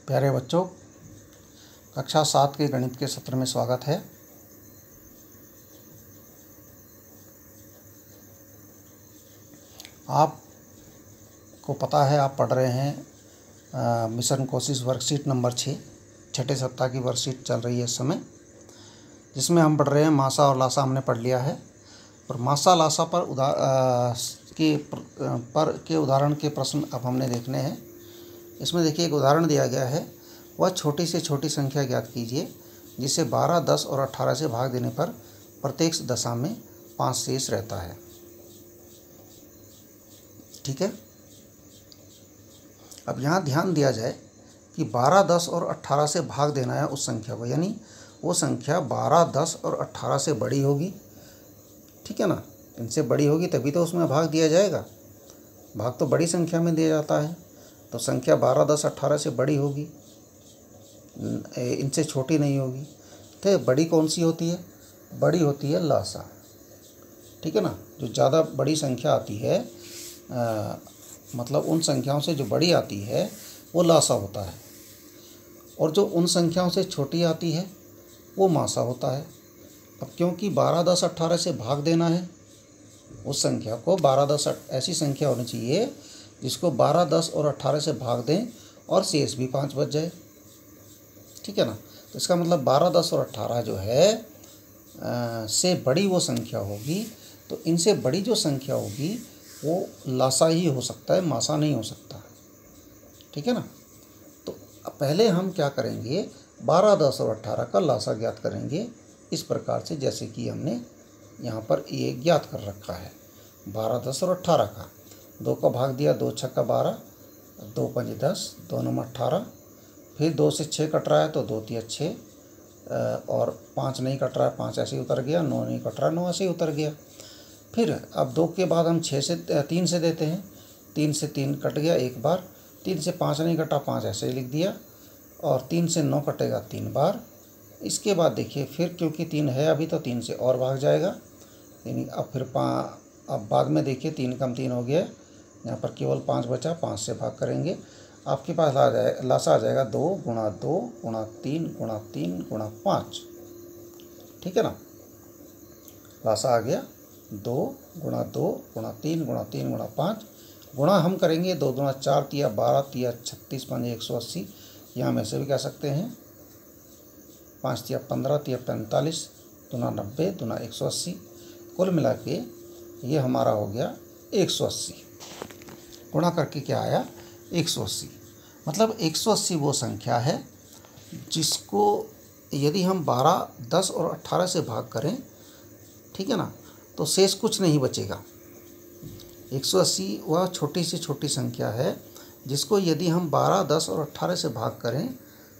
प्यारे बच्चों, कक्षा 7 के गणित के सत्र में स्वागत है। आपको पता है, आप पढ़ रहे हैं मिशन कोशिश वर्कशीट नंबर 6, छठे सप्ताह की वर्कशीट चल रही है इस समय, जिसमें हम पढ़ रहे हैं मासा और लासा हमने पढ़ लिया है। और मासा लासा के उदाहरण के प्रश्न अब हमने देखने हैं। इसमें देखिए, एक उदाहरण दिया गया है, वह छोटी से छोटी संख्या ज्ञात कीजिए जिसे 12, 10 और 18 से भाग देने पर प्रत्येक दशा में 5 शेष रहता है। ठीक है। अब यहाँ ध्यान दिया जाए कि 12, 10 और 18 से भाग देना है उस संख्या को, यानी वो संख्या 12, 10 और 18 से बड़ी होगी। ठीक है ना, इनसे बड़ी होगी तभी तो उसमें भाग दिया जाएगा। भाग तो बड़ी संख्या में दिया जाता है, तो संख्या 12, 10, 18 से बड़ी होगी, इनसे छोटी नहीं होगी। तो बड़ी कौन सी होती है? बड़ी होती है लासा। ठीक है ना, जो ज़्यादा बड़ी संख्या आती है, मतलब उन संख्याओं से जो बड़ी आती है वो लासा होता है, और जो उन संख्याओं से छोटी आती है वो मासा होता है। अब क्योंकि 12, 10, 18 से भाग देना है उस संख्या को, 12, 10 ऐसी संख्या होनी चाहिए जिसको 12, 10 और 18 से भाग दें और शेष भी 5 बच जाए। ठीक है ना, तो इसका मतलब 12, 10 और 18 जो है से बड़ी वो संख्या होगी, तो इनसे बड़ी जो संख्या होगी वो लासा ही हो सकता है, मासा नहीं हो सकता। ठीक है ना, तो पहले हम क्या करेंगे, 12, 10 और 18 का लासा ज्ञात करेंगे इस प्रकार से, जैसे कि हमने यहाँ पर ये ज्ञात कर रखा है। 12, 10 और 18 का 2 का भाग दिया, 2 छक्का 12, 2 पंजे 10, 2 नम 18, फिर 2 से 6 कट रहा है तो 2 तिया 6, और 5 नहीं कट रहा है, 5 ऐसे ही उतर गया, 9 नहीं कट रहा है, 9 ऐसे ही उतर गया। फिर अब 2 के बाद हम 3 से देते हैं, 3 से 3 कट गया एक बार, 3 से 5 नहीं कटा, 5 ऐसे ही लिख दिया, और 3 से 9 कटेगा 3 बार। इसके बाद देखिए, फिर क्योंकि 3 है अभी तो 3 से और भाग जाएगा, यानी अब फिर अब बाद में देखिए 3 कम 3 हो गया, यहाँ पर केवल 5 बचा, 5 से भाग करेंगे, आपके पास लासा आ जाएगा 2 गुणा 2 गुणा 3 गुणा 3 गुणा 5। ठीक है ना, लासा आ गया 2 गुणा 2 गुणा 3 गुणा 3 गुणा 5। गुणा हम करेंगे 2 दूना 4 तिया 12 तिया 36 पंजे 180, यहाँ में से भी कह सकते हैं, 5 तिया 15 तिया 45 दूना 90 दूना 180, कुल मिला के ये हमारा हो गया 180। गुणा करके क्या आया? 180। मतलब 180 वो संख्या है जिसको यदि हम 12, 10 और 18 से भाग करें, ठीक है ना, तो शेष कुछ नहीं बचेगा। 180 वह छोटी से छोटी संख्या है जिसको यदि हम 12, 10 और 18 से भाग करें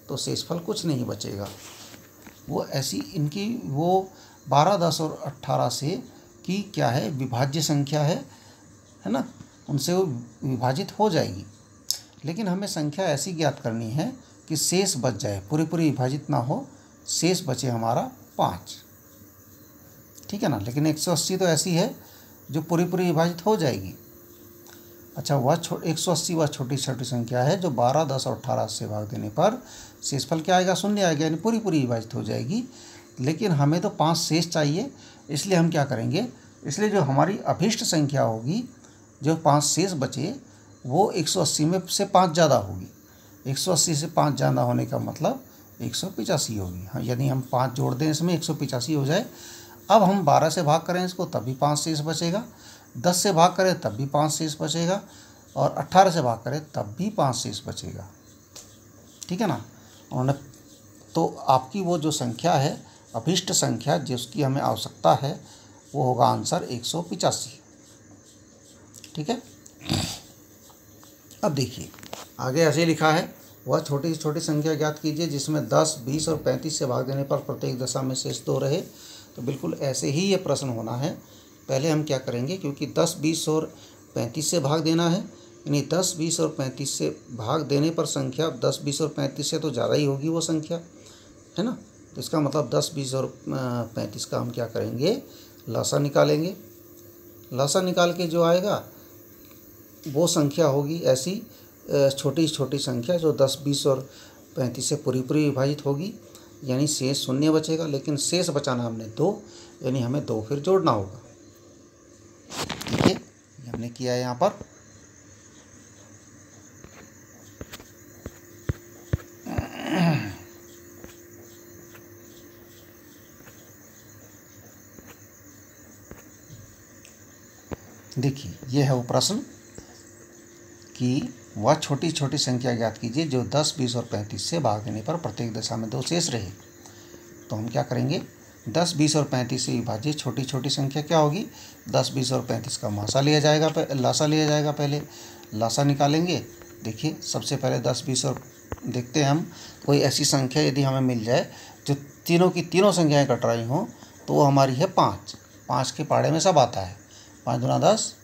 तो शेषफल कुछ नहीं बचेगा। वो ऐसी इनकी वो 12, 10 और 18 से की क्या है, विभाज्य संख्या है ना, उनसे वो विभाजित हो जाएगी। लेकिन हमें संख्या ऐसी ज्ञात करनी है कि शेष बच जाए, पूरी पूरी विभाजित ना हो, शेष बचे हमारा 5। ठीक है ना, लेकिन 180 तो ऐसी है जो पूरी पूरी विभाजित हो जाएगी। अच्छा, वह 180 वह छोटी छोटी संख्या है जो 12, 10 और 18 से भाग देने पर शेषफल क्या आएगा? शून्य आएगा, यानी पूरी पूरी विभाजित हो जाएगी। लेकिन हमें तो 5 शेष चाहिए, इसलिए हम क्या करेंगे, इसलिए जो हमारी अभीष्ट संख्या होगी, जो 5 शेष बचे, वो 180 में से 5 ज़्यादा होगी। 180 से 5 ज़्यादा होने का मतलब 185 होगी। हाँ, यदि हम 5 जोड़ दें इसमें 185 हो जाए। अब हम 12 से भाग करें इसको तब भी 5 शेष बचेगा, 10 से भाग करें तब भी 5 शेष बचेगा, और 18 से भाग करें तब भी 5 शेष बचेगा। ठीक है ना, उन्होंने तो आपकी वो जो संख्या है, अभीष्ट संख्या जिसकी हमें आवश्यकता है, वो होगा आंसर 185। ठीक है। अब देखिए आगे ऐसे लिखा है, वह छोटी से छोटी संख्या ज्ञात कीजिए जिसमें 10, 20 और 35 से भाग देने पर प्रत्येक दशा में शेष 2 रहे। तो बिल्कुल ऐसे ही ये प्रश्न होना है। पहले हम क्या करेंगे, क्योंकि 10, 20 और 35 से भाग देना है, यानी 10, 20 और 35 से भाग देने पर संख्या 10, 20 और 35 से तो ज़्यादा ही होगी वो संख्या, है ना। तो इसका मतलब 10, 20 और 35 का हम क्या करेंगे, लासा निकालेंगे। लासा निकाल के जो आएगा वो संख्या होगी ऐसी छोटी छोटी संख्या जो 10, 20 और 35 से पूरी पूरी विभाजित होगी, यानी शेष 0 बचेगा, लेकिन शेष बचाना हमने 2, यानी हमें 2 फिर जोड़ना होगा। ठीक है, ये हमने किया है यहाँ पर। देखिए, ये है वो प्रश्न कि वह छोटी छोटी संख्या ज्ञात कीजिए जो 10, 20 और 35 से भाग देने पर प्रत्येक दशा में 2 शेष रहे। तो हम क्या करेंगे, 10, 20 और 35 से विभाजित छोटी छोटी संख्या क्या होगी, 10, 20 और 35 का लासा लिया जाएगा। पहले लासा निकालेंगे। देखिए, सबसे पहले 10, 20 और देखते हैं हम कोई ऐसी संख्या यदि हमें मिल जाए जो तीनों की तीनों संख्याएँ कट रही हों, तो वो हमारी है 5। 5 के पाड़े में सब आता है, 5 दूना 10,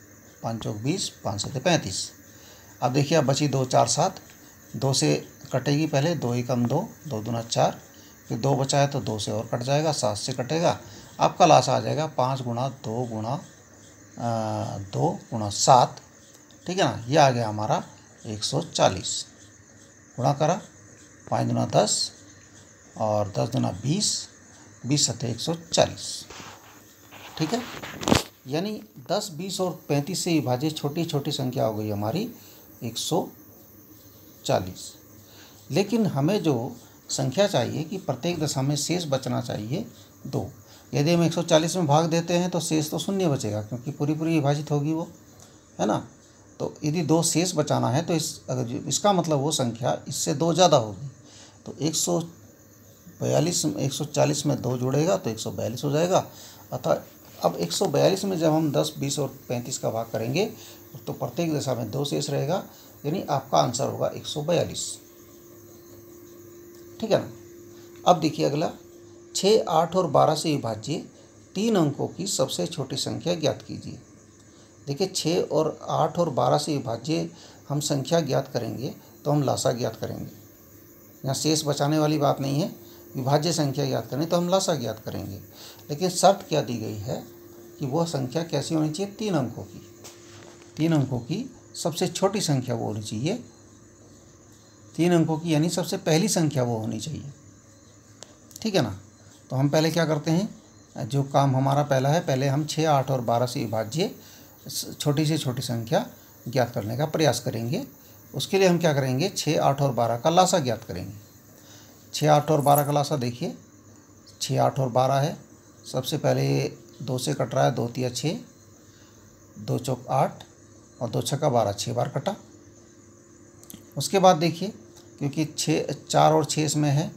5 चौक 20, 5 सत्ते 35। अब देखिए, अब बची 2, 4, 7, 2 से कटेगी पहले, 2 ही कम 2, 2 दूना 4, फिर 2 बचा है तो 2 से और कट जाएगा, 7 से कटेगा। आपका लासा आ जाएगा 5 गुणा 2 गुणा 7। ठीक है ना, ये आ गया हमारा 140। गुणा करा, 5 दूना 10 और 10 दूना 20, 20 सत्ते 140। ठीक है, यानी 10, 20 और 35 से विभाजित छोटी छोटी संख्या हो गई हमारी 140। लेकिन हमें जो संख्या चाहिए कि प्रत्येक दशा में शेष बचना चाहिए 2। यदि हम 140 में भाग देते हैं तो शेष तो 0 बचेगा, क्योंकि पूरी पूरी विभाजित होगी वो, है ना। तो यदि 2 शेष बचाना है तो इसका मतलब वो संख्या इससे 2 ज़्यादा होगी। तो 140 में 2 जुड़ेगा तो 142 हो जाएगा। अतः अब 142 में जब हम 10, 20 और 35 का भाग करेंगे तो प्रत्येक दशा में 2 शेष रहेगा, यानी आपका आंसर होगा 142। ठीक है ना। अब देखिए अगला, 6, 8 और 12 से विभाज्य 3 अंकों की सबसे छोटी संख्या ज्ञात कीजिए। देखिए, 6 और 8 और 12 से विभाज्य हम संख्या ज्ञात करेंगे तो हम लासा ज्ञात करेंगे। यहाँ शेष बचाने वाली बात नहीं है, विभाज्य संख्या ज्ञात करें तो हम लासा ज्ञात करेंगे। लेकिन शर्त क्या दी गई है कि वह संख्या कैसी होनी चाहिए, 3 अंकों की। 3 अंकों की सबसे छोटी संख्या वो होनी चाहिए, 3 अंकों की, यानी सबसे पहली संख्या वो होनी चाहिए। ठीक है ना। तो हम पहले क्या करते हैं, जो काम हमारा पहला है, पहले हम 6, 8 और 12 से विभाज्य छोटी से छोटी संख्या ज्ञात करने का प्रयास करेंगे। उसके लिए हम क्या करेंगे, 6, 8 और 12 का लासा ज्ञात करेंगे। 6, 8 और 12 का लासा देखिए, 6, 8 और 12 है। सबसे पहले 2 से कट रहा है, 2 तिया 6, 2 चौक 8 और 2 छक्का 12, 6 बार कटा। उसके बाद देखिए, क्योंकि 4 और 6 इसमें है,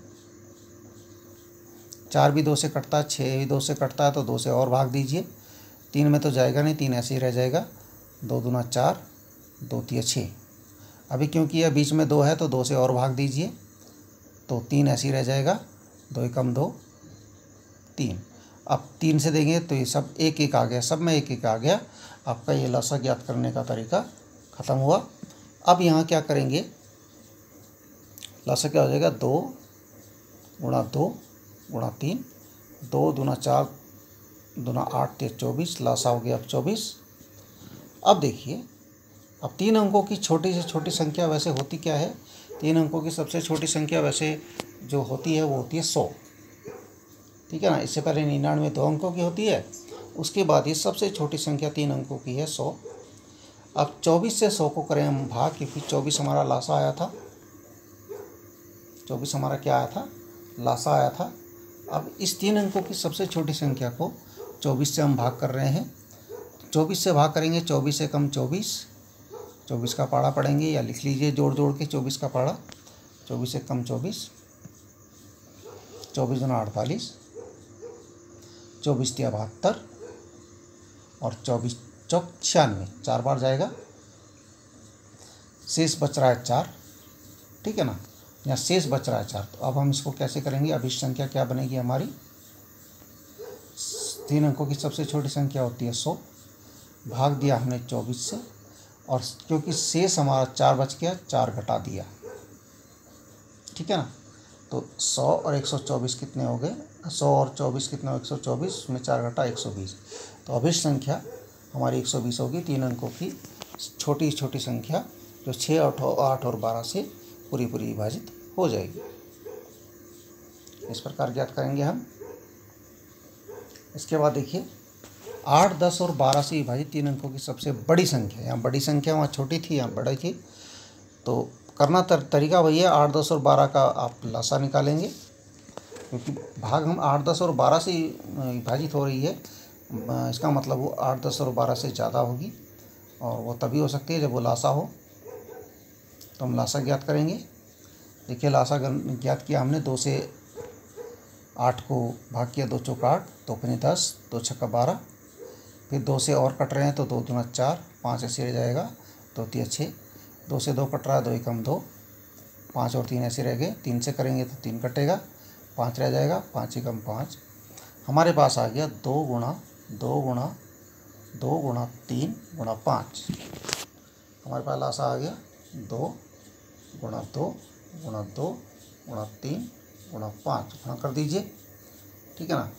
4 भी 2 से कटता है, 6 भी 2 से कटता है, तो 2 से और भाग दीजिए। 3 में तो जाएगा नहीं, 3 ऐसे ही रह जाएगा। 2 दूना 4, 2 तिया 6। अभी क्योंकि यह बीच में 2 है तो 2 से और भाग दीजिए, तो 3 ऐसे ही रह जाएगा। 2 एकम 2, 3। अब 3 से देंगे तो ये सब 1 1 आ गया, सब में 1 1 आ गया। आपका ये लासा ज्ञात करने का तरीका ख़त्म हुआ। अब यहाँ क्या करेंगे, लासा क्या हो जाएगा, 2 गुणा 2 गुणा 3, 2 दूना 4 दूना 8 ते 24, लासा हो गया अब 24। अब देखिए, अब 3 अंकों की छोटी से छोटी संख्या वैसे होती क्या है, 3 अंकों की सबसे छोटी संख्या वैसे जो होती है वो होती है 100। ठीक है ना। इससे पहले 99 2 अंकों की होती है, उसके बाद ये सबसे छोटी संख्या 3 अंकों की है 100। अब 24 से 100 को करें हम भाग, क्योंकि 24 हमारा लासा आया था, 24 हमारा क्या आया था, लासा आया था। अब इस 3 अंकों की सबसे छोटी संख्या को 24 से हम भाग कर रहे हैं। 24 से भाग करेंगे, 24 से कम 24, 24 का पाड़ा पढ़ेंगे, या लिख लीजिए जोड़ जोड़ के 24 का पाड़ा। 24 से कम 24, 24 दूना 48, 24 तिया 72 और 24 चौक 96, 4 बार जाएगा। शेष बच रहा है 4। ठीक है ना, यहाँ शेष बच रहा है 4। तो अब हम इसको कैसे करेंगे, अब इस संख्या क्या बनेगी हमारी, 3 अंकों की सबसे छोटी संख्या होती है 100, भाग दिया हमने 24 से, और क्योंकि शेष हमारा 4 बच गया, 4 घटा दिया। ठीक है ना। तो 100 और 124 कितने हो गए, 100 और 24 कितने हो, 124, उसमें 4 घटा 120। तो अब इस संख्या हमारी 120 होगी, 3 अंकों की छोटी छोटी संख्या जो 6, 8 और 12 से पूरी पूरी विभाजित हो जाएगी। इस प्रकार ज्ञात करेंगे हम। इसके बाद देखिए 8, 10 और 12 से विभाजित 3 अंकों की सबसे बड़ी संख्या, यहाँ बड़ी संख्या वहाँ छोटी थी, यहाँ बड़ी थी, तो करना तरीका वही है। 8, 10 और 12 का आप लासा निकालेंगे, क्योंकि भाग हम 8, 10 और 12 से विभाजित हो रही है, इसका मतलब वो 8, 10 और 12 से ज़्यादा होगी, और वो तभी हो सकती है जब वो लासा हो। तो हम लासा ज्ञात करेंगे। देखिए लासा ज्ञात किया हमने, 2 से 8 को भाग किया, 2 चौक 8, 2 पंजे 10, 2 छक्का 12, फिर 2 से और कट रहे हैं तो 2 दूना 4, 5 ऐसे रह जाएगा, 2 तिया 6, 2 से 2 कट रहा है, 2 एकम 2, 5 और 3 ऐसे रह गए, 3 से करेंगे तो 3 कटेगा, 5 रह जाएगा, 5 एकम 5। हमारे पास आ गया 2 गुणा 2 गुणा 2 गुणा 3 गुणा 5। हमारे पास लासा आ गया 2 गुणा 2 गुणा 2 गुणा 3 गुणा 5। गुणा कर दीजिए, ठीक है ना।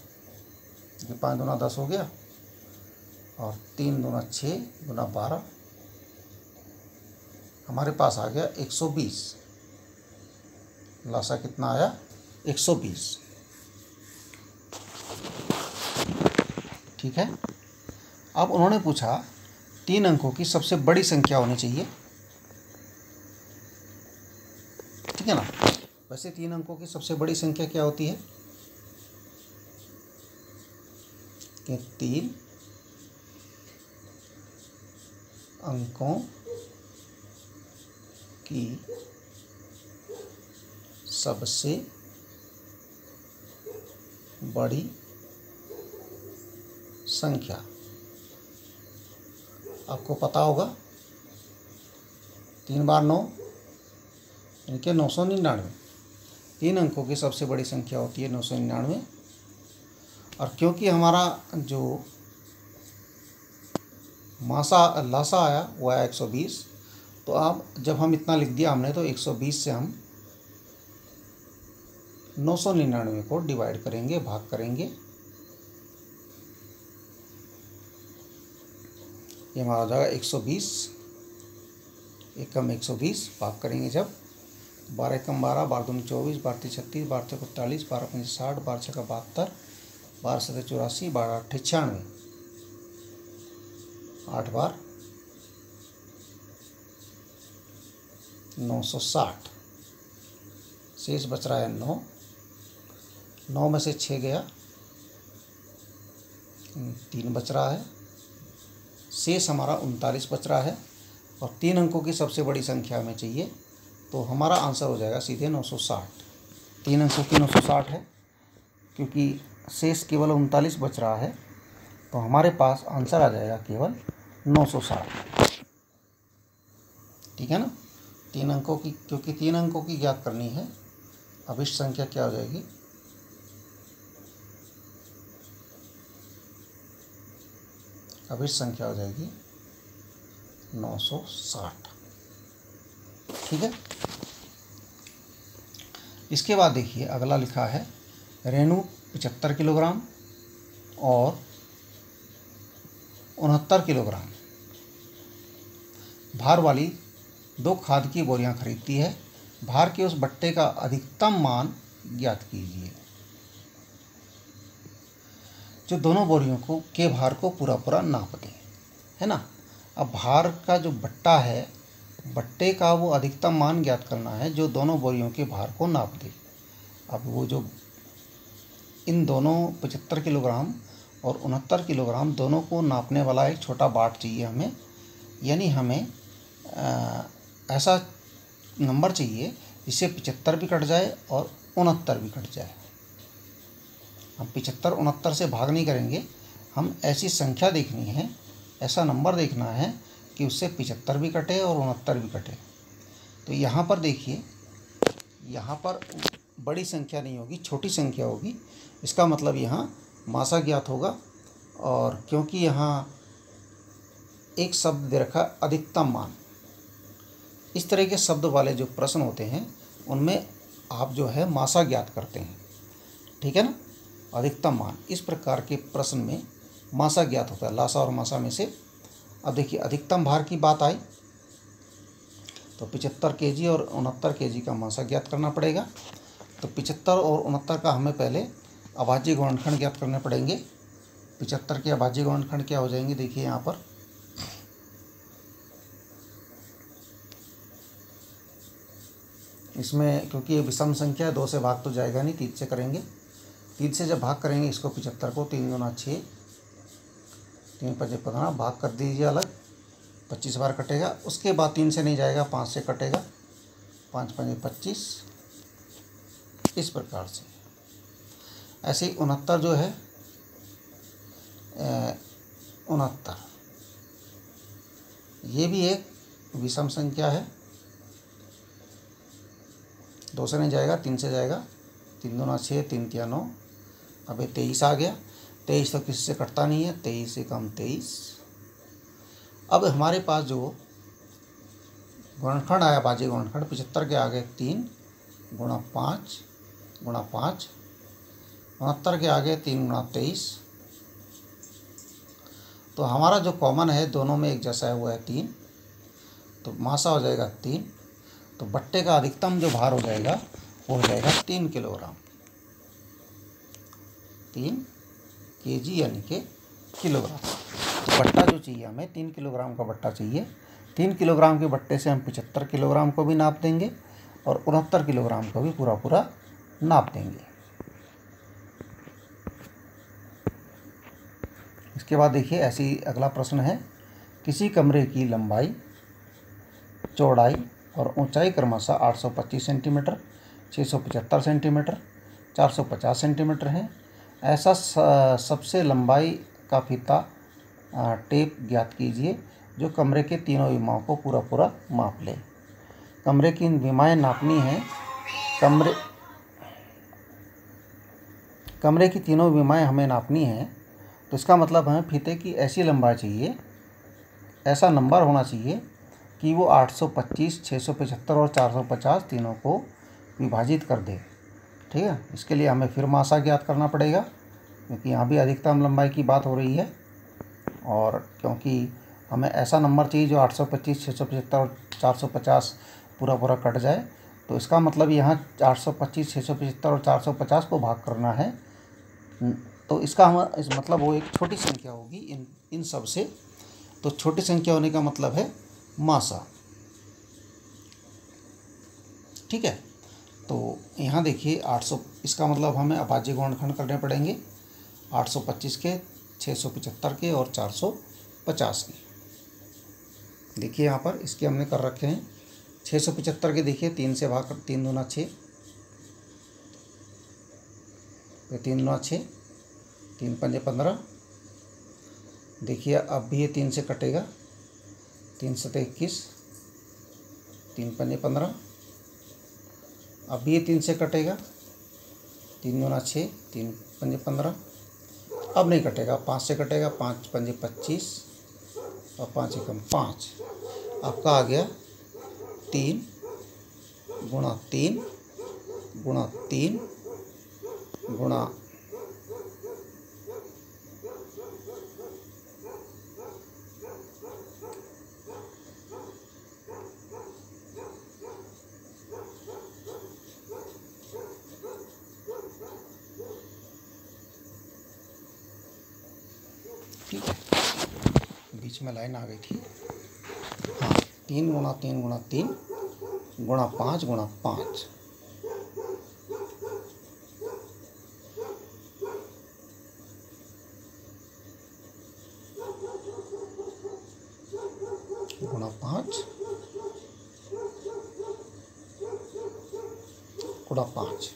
ये 5 दूना 10 हो गया, और 3 दूना 6 गुना 12, हमारे पास आ गया 120। लासा कितना आया? 120। ठीक है। अब उन्होंने पूछा 3 अंकों की सबसे बड़ी संख्या होनी चाहिए, ठीक है ना। वैसे 3 अंकों की सबसे बड़ी संख्या क्या होती है कि 3 अंकों की सबसे बड़ी संख्या। आपको पता होगा 3 बार 9 इनके 999। 3 अंकों की सबसे बड़ी संख्या होती है 999। और क्योंकि हमारा जो लासा आया वो आया 120, तो अब जब हम इतना लिख दिया हमने, तो 120 से हम 999 को डिवाइड करेंगे, भाग करेंगे। ये हमारा हो जाएगा 120, एकम 120, भाग करेंगे जब 12 एकम 12, 12 दूनी 24, 12 तीन 36, 12 चौक 48, 12 पंजे 60, 12 छक्का 72, 12 सत्ते 84, 12 अट्ठे 96, 8 बार 960। शेष बच रहा है 9, 9 में से 6 गया, 3 बच रहा है, शेष हमारा 39 बच रहा है। और 3 अंकों की सबसे बड़ी संख्या हमें चाहिए, तो हमारा आंसर हो जाएगा सीधे 960। 3 अंकों की 960 है, क्योंकि शेष केवल 39 बच रहा है, तो हमारे पास आंसर आ जाएगा केवल 960। ठीक है ना। 3 अंकों की, क्योंकि 3 अंकों की ज्ञात करनी है, अभिष्ट संख्या क्या हो जाएगी? अभिष्ट संख्या हो जाएगी 960। ठीक है। इसके बाद देखिए अगला लिखा है, रेणु 75 किलोग्राम और 69 किलोग्राम भार वाली 2 खाद की बोरियां खरीदती है। भार के उस बट्टे का अधिकतम मान ज्ञात कीजिए जो दोनों बोरियों के भार को पूरा नाप दे, है ना। अब भार का जो बट्टा है, बट्टे का वो अधिकतम मान ज्ञात करना है जो दोनों बोरियों के भार को नाप दे। अब वो जो इन दोनों 75 किलोग्राम और 69 किलोग्राम दोनों को नापने वाला एक छोटा बाट चाहिए हमें, यानी हमें ऐसा नंबर चाहिए जिससे 75 भी कट जाए और 69 भी कट जाए। हम 75 69 से भाग नहीं करेंगे, हम ऐसी संख्या देखनी है, ऐसा नंबर देखना है कि उससे 75 भी कटे और 69 भी कटे। तो यहाँ पर देखिए, यहाँ पर बड़ी संख्या नहीं होगी, छोटी संख्या होगी। इसका मतलब यहाँ मासा ज्ञात होगा, और क्योंकि यहाँ एक शब्द दे रखा अधिकतम मान, इस तरह के शब्द वाले जो प्रश्न होते हैं उनमें आप जो है मासा ज्ञात करते हैं, ठीक है ना। अधिकतम मान, इस प्रकार के प्रश्न में मासा ज्ञात होता है, लासा और मासा में से। अब देखिए अधिकतम भार की बात आई, तो 75 kg और 69 kg का मासा ज्ञात करना पड़ेगा। तो 75 और 69 का हमें पहले अभाज्य गुणनखंड ज्ञात करने पड़ेंगे। 75 के अभाज्य गुणनखंड क्या हो जाएंगे, देखिए यहाँ पर इसमें क्योंकि ये विषम संख्या है, 2 से भाग तो जाएगा नहीं, 3 से करेंगे। 3 से जब भाग करेंगे इसको 75 को, 3 दूना 6, 3 5 15, भाग कर दीजिए अलग, 25 बार कटेगा। उसके बाद 3 से नहीं जाएगा, 5 से कटेगा, 5 5 25, इस प्रकार से। ऐसे ही 69 जो है 69 ये भी एक विषम संख्या है, 2 से नहीं जाएगा, 3 से जाएगा, 3 दूना 6, 3 3 9, अब ये 23 आ गया। 23 तो किसी से कटता नहीं है, 23 से कम 23। अब हमारे पास जो गुणनखंड आया अभाज्य गुणनखंड, 75 के आगे 3 गुणा 5 गुणा 5, 69 के आगे 3 गुणा 23। तो हमारा जो कॉमन है दोनों में एक जैसा है वो है 3, तो मासा हो जाएगा 3। तो बट्टे का अधिकतम जो भार हो जाएगा वो हो जाएगा 3 किलोग्राम, 3 kg यानी कि किलोग्राम। तो बट्टा जो चाहिए हमें 3 किलोग्राम का बट्टा चाहिए। 3 किलोग्राम के बट्टे से हम 75 किलोग्राम को भी नाप देंगे और 69 किलोग्राम को भी पूरा पूरा नाप देंगे। इसके बाद देखिए ऐसी अगला प्रश्न है, किसी कमरे की लंबाई, चौड़ाई और ऊंचाई क्रमशः 825 सेंटीमीटर, 675 सेंटीमीटर, 450 सेंटीमीटर है। ऐसा सबसे लंबाई का फीता टेप ज्ञात कीजिए जो कमरे के तीनों विमाओं को पूरा पूरा माप ले। कमरे की विमाएँ नापनी है, कमरे की तीनों विमाएँ हमें नापनी है। तो इसका मतलब हमें फीते की ऐसी लंबाई चाहिए, ऐसा नंबर होना चाहिए कि वो 825, 675 और 450 तीनों को विभाजित कर दे। ठीक है, इसके लिए हमें फिर मासा ज्ञात करना पड़ेगा क्योंकि यहाँ भी अधिकतम लंबाई की बात हो रही है। और क्योंकि हमें ऐसा नंबर चाहिए जो 825, 675 और 450 पूरा पूरा कट जाए, तो इसका मतलब यहाँ 825, 675 और 450 को भाग करना है। तो इसका हम इस मतलब वो एक छोटी संख्या होगी इन सब से। तो छोटी संख्या होने का मतलब है मासा। ठीक है, तो यहाँ देखिए 800, इसका मतलब हमें अभाज्य गुणनखंड करने पड़ेंगे 825 के, 675 के और 450 के। देखिए यहाँ पर इसके हमने कर रखे हैं 675 के, देखिए 3 से भाग कर, 3 दूना 6, 3 दूना 6, 3 5 15। देखिए अब भी ये 3 से कटेगा, 3 7 21, 3 5 15। अब भी ये 3 से कटेगा, 3 दूना 6, 3 5 15। अब नहीं कटेगा, 5 से कटेगा, 5 5 25 और 5 एकम 5। आपका आ गया 3 गुणा 3 गुणा 3 गुणा ठीक है, बीच में लाइन आ गई थी। हाँ, 3 गुणा 3 गुणा 3 गुणा 5 गुणा 5। गुणा 5 गुणा 5।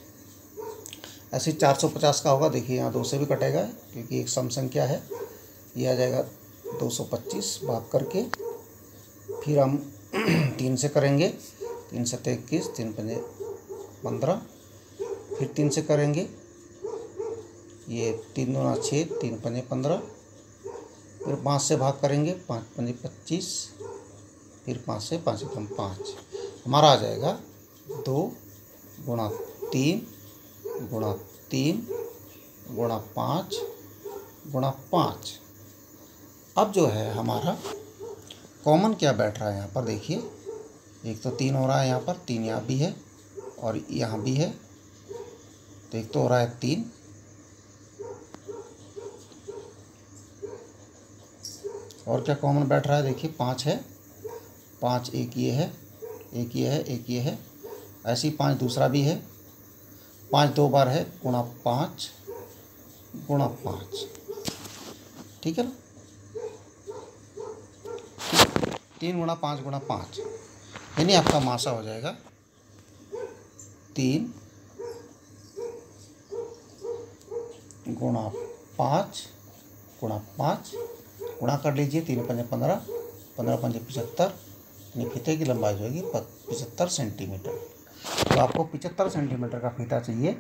ऐसे 450 का होगा, देखिए यहाँ 2 से भी कटेगा क्योंकि एक सम संख्या है। ये आ जाएगा 225 भाग करके, फिर हम 3 से करेंगे, 3 7 21, 3 5 15, फिर 3 से करेंगे, ये 3 दूना 6, 3 5 15, फिर 5 से भाग करेंगे, 5 5 25, फिर 5 से 5 एकम 5। हमारा आ जाएगा 2 गुणा 3 गुणा 3 गुणा 5 गुणा 5। अब जो है हमारा कॉमन क्या बैठ रहा है यहाँ पर, देखिए एक तो 3 हो रहा है यहाँ पर, 3 यहाँ भी है और यहाँ भी है, तो एक तो हो रहा है 3, और क्या कॉमन बैठ रहा है देखिए 5 है, 5 एक ये है, एक ये है, एक ये है, ऐसी 5 दूसरा भी है, 5 2 बार है, गुणा 5 गुणा 5, ठीक है ना। 3 गुणा 5 गुणा 5 यानी आपका मासा हो जाएगा 3 गुणा 5 गुणा 5, गुणा कर लीजिए, 3 पंजे 15, 15 पंजे 75, यानी फीते की लंबाई जो होगी 75 सेंटीमीटर। तो आपको 75 सेंटीमीटर का फीता चाहिए,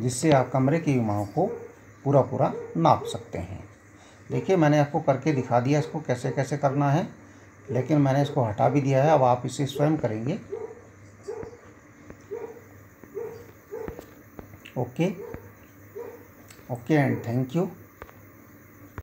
जिससे आप कमरे की विमाओं को पूरा पूरा नाप सकते हैं। देखिए मैंने आपको करके दिखा दिया इसको कैसे कैसे करना है, लेकिन मैंने इसको हटा भी दिया है, अब आप इसे स्वयं करेंगे। Okay okay and thank you.